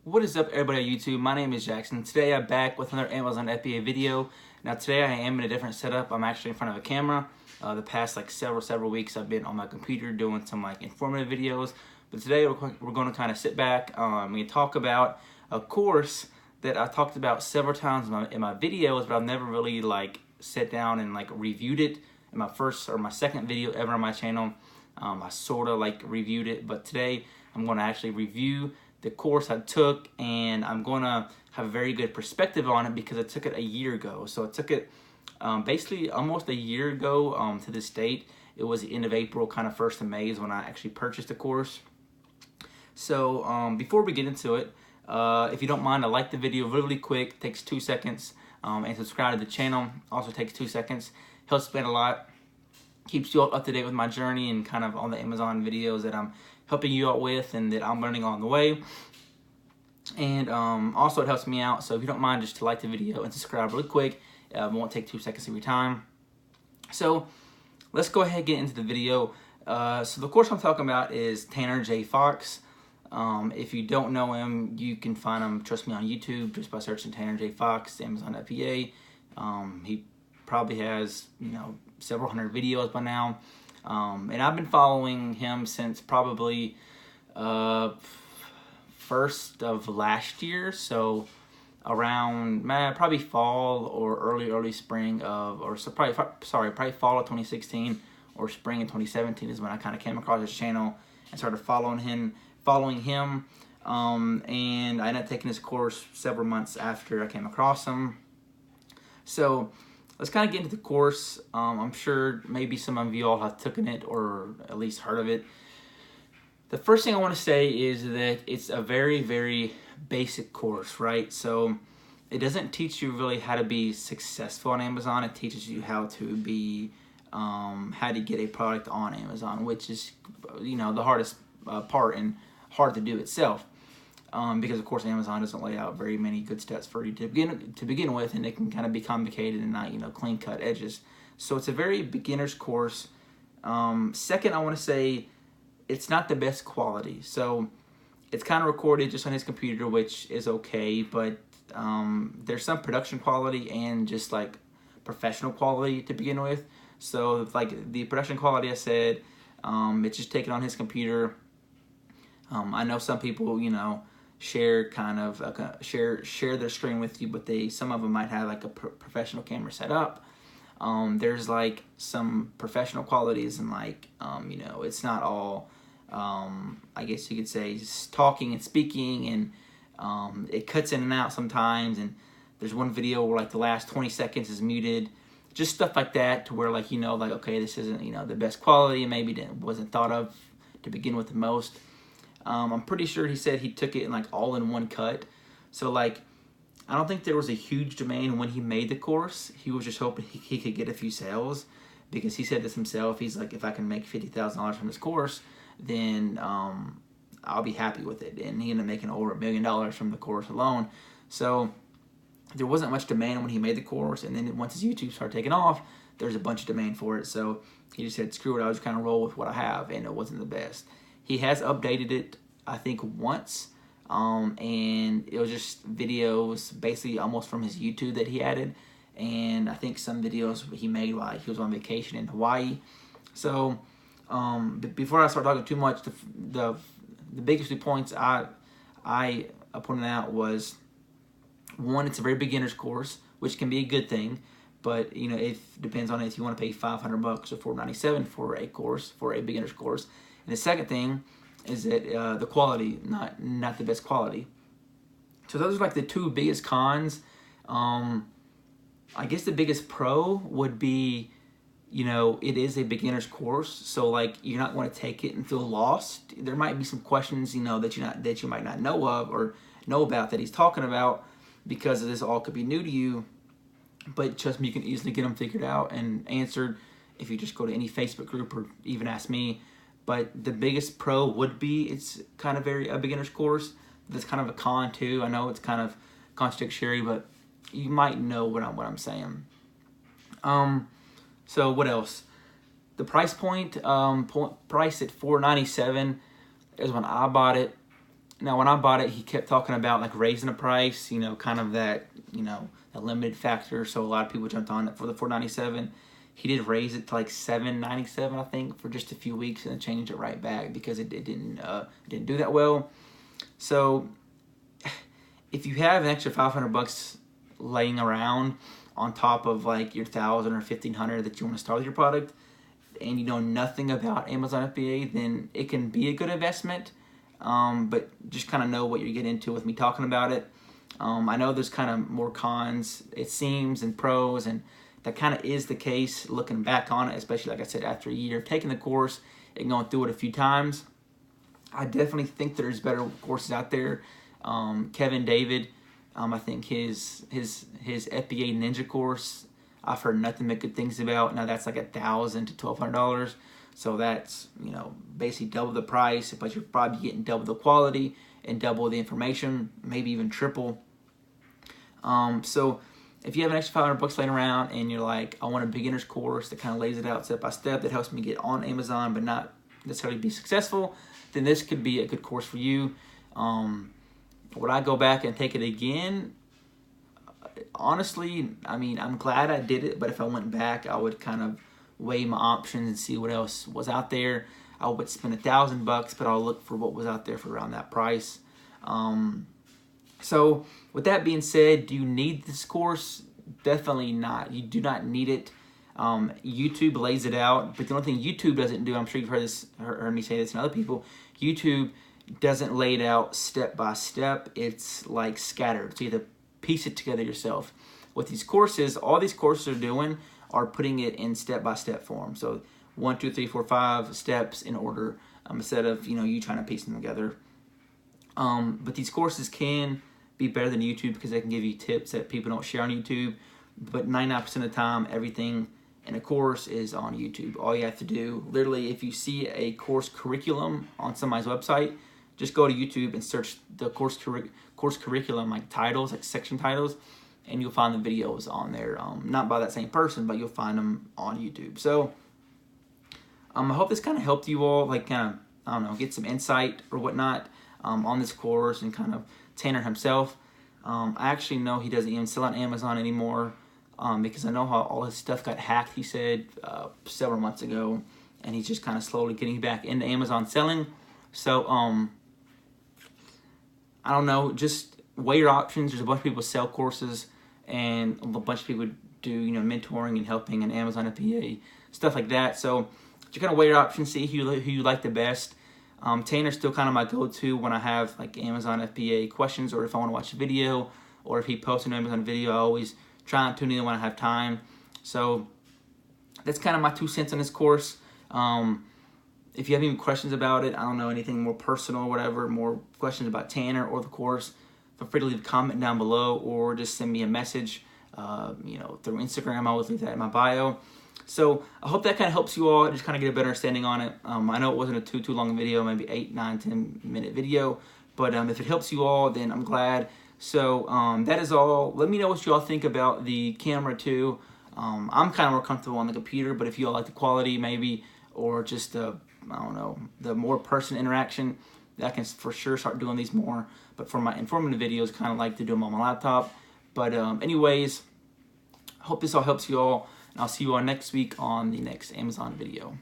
What is up, everybody on YouTube? My name is Jackson. Today I'm back with another Amazon FBA video. Now today I am in a different setup. I'm actually in front of a camera. The past several weeks I've been on my computer doing some informative videos. But today we're going to kind of sit back and talk about a course that I talked about several times in my videos, but I've never really sat down and reviewed it in my first or my second video ever on my channel. I sort of reviewed it, but today I'm going to actually review the course I took, and I'm going to have a very good perspective on it because I took it a year ago. So I took it basically almost a year ago to this date. It was the end of April, kind of 1st of May is when I actually purchased the course. So before we get into it, if you don't mind, I like the video really quick. It takes 2 seconds. And subscribe to the channel. Also takes 2 seconds. Helps me out a lot. Keeps you up to date with my journey and kind of all the Amazon videos that I'm helping you out with and that I'm learning on the way. And also it helps me out, so if you don't mind, just to like the video and subscribe really quick. It won't take 2 seconds of your time. So let's go ahead and get into the video. So the course I'm talking about is Tanner J. Fox. If you don't know him, you can find him, trust me, on YouTube just by searching Tanner J. Fox, Amazon FBA. He probably has, several hundred videos by now. And I've been following him since probably first of last year, so around probably fall or early spring of, probably fall of 2016 or spring of 2017 is when I kind of came across his channel and started following him. And I ended up taking his course several months after I came across him. So let's kind of get into the course. I'm sure maybe some of you all have taken it or at least heard of it. The first thing I want to say is that it's a very, very basic course, right? So it doesn't teach you really how to be successful on Amazon. It teaches you how to be, how to get a product on Amazon, which is, the hardest part and hard to do itself. Because of course Amazon doesn't lay out very many good steps for you to begin with, and it can kind of be complicated and not clean cut edges. So it's a very beginner's course. Second, I want to say it's not the best quality. So it's kind of recorded just on his computer, which is okay, but there's some production quality and just professional quality to begin with. So the production quality I said, it's just taken on his computer. I know some people, share share their screen with you, but some of them might have a professional camera set up. There's some professional qualities, and it's not all I guess you could say talking and speaking, and it cuts in and out sometimes, and there's one video where the last 20 seconds is muted, just stuff like that, to where okay, this isn't the best quality, and maybe it wasn't thought of to begin with the most. I'm pretty sure he said he took it in all in one cut. So I don't think there was a huge demand when he made the course. He was just hoping he could get a few sales, because he said this himself. He's like, if I can make $50,000 from this course, then I'll be happy with it. And he ended up making over $1 million from the course alone. So there wasn't much demand when he made the course, and then once his YouTube started taking off, there's a bunch of demand for it. So he just said, screw it, I'll just kind of roll with what I have, and it wasn't the best. He has updated it, I think, once, and it was just videos basically almost from his YouTube that he added, and I think some videos he made while he was on vacation in Hawaii. So before I start talking too much, the biggest 2 points I pointed out was, one, it's a very beginner's course, which can be a good thing, but it depends on if you want to pay $500 or $497 for a course, for a beginner's course. And the second thing is that the quality, not the best quality. So those are the 2 biggest cons. I guess the biggest pro would be, it is a beginner's course, so you're not going to take it and feel lost. There might be some questions, that you might not know of or know about that he's talking about, because this all could be new to you. But trust me, you can easily get them figured out and answered if you just go to any Facebook group or even ask me. But the biggest pro would be it's kind of a beginner's course. That's kind of a con too. I know it's kind of contradictory, but you might know what I'm saying. So what else? The price point, price at $497 is when I bought it. Now, when I bought it, he kept talking about like raising the price, you know, kind of that, you know, that limited factor. So a lot of people jumped on it for the $497. He did raise it to like $797, I think, for just a few weeks, and then changed it right back because it didn't do that well. So if you have an extra $500 laying around on top of like your $1,000 or $1,500 that you want to start with your product, and you know nothing about Amazon FBA, then it can be a good investment. But just kind of know what you're getting into with me talking about it. I know there's kind of more cons, it seems, and pros, and that kind of is the case looking back on it, especially like I said, after a year of taking the course and going through it a few times. I definitely think there's better courses out there. Kevin David, I think his FBA Ninja course, I've heard nothing but good things about. Now that's like $1,000 to $1,200, so that's, you know, basically double the price, but you're probably getting double the quality and double the information, maybe even triple. So if you have an extra $500 laying around and you're like, I want a beginner's course that kind of lays it out step by step, that helps me get on Amazon but not necessarily be successful, then this could be a good course for you. Would I go back and take it again? Honestly, I mean, I'm glad I did it, but if I went back, I would kind of weigh my options and see what else was out there. I would spend $1,000, but I'll look for what was out there for around that price. So with that being said, do you need this course? Definitely not. You do not need it. YouTube lays it out, but the only thing YouTube doesn't do, I'm sure you've heard me say this and other people, YouTube doesn't lay it out step by step. It's like scattered, so you have to piece it together yourself. With these courses, all these courses are doing are putting it in step-by-step form. So 1, 2, 3, 4, 5 steps in order, instead of, you know, you trying to piece them together. But these courses can be better than YouTube because they can give you tips that people don't share on YouTube. But 99% of the time, everything in a course is on YouTube. All you have to do, literally, if you see a course curriculum on somebody's website, just go to YouTube and search the course curriculum, like titles, like section titles, and you'll find the videos on there. Not by that same person, but you'll find them on YouTube. So I hope this kind of helped you all, like kind of, I don't know, get some insight or whatnot on this course, and kind of Tanner himself. I actually know he doesn't even sell on Amazon anymore because I know how all his stuff got hacked, he said, several months ago, and he's just kind of slowly getting back into Amazon selling. So I don't know, just weigh your options. There's a bunch of people sell courses, and a bunch of people do, you know, mentoring and helping and Amazon FBA, stuff like that. So just kind of weigh your options, see who you like the best. Tanner's still kind of my go-to when I have like Amazon FBA questions, or if I want to watch a video, or if he posts an Amazon video, I always try and tune in when I have time. So that's kind of my 2 cents on this course. If you have any questions about it, I don't know, anything more personal or whatever, more questions about Tanner or the course, feel free to leave a comment down below, or just send me a message, you know, through Instagram. I always leave that in my bio. So I hope that kind of helps you all just kind of get a better understanding on it. I know it wasn't a too long video, maybe 8, 9, 10 minute video, but if it helps you all, then I'm glad. So that is all. Let me know what you all think about the camera too. I'm kind of more comfortable on the computer, but if you all like the quality maybe, or just I don't know, the more person interaction, I can for sure start doing these more. But for my informative videos, kind of like to do them on my laptop. But anyways, I hope this all helps you all, and I'll see you all next week on the next Amazon video.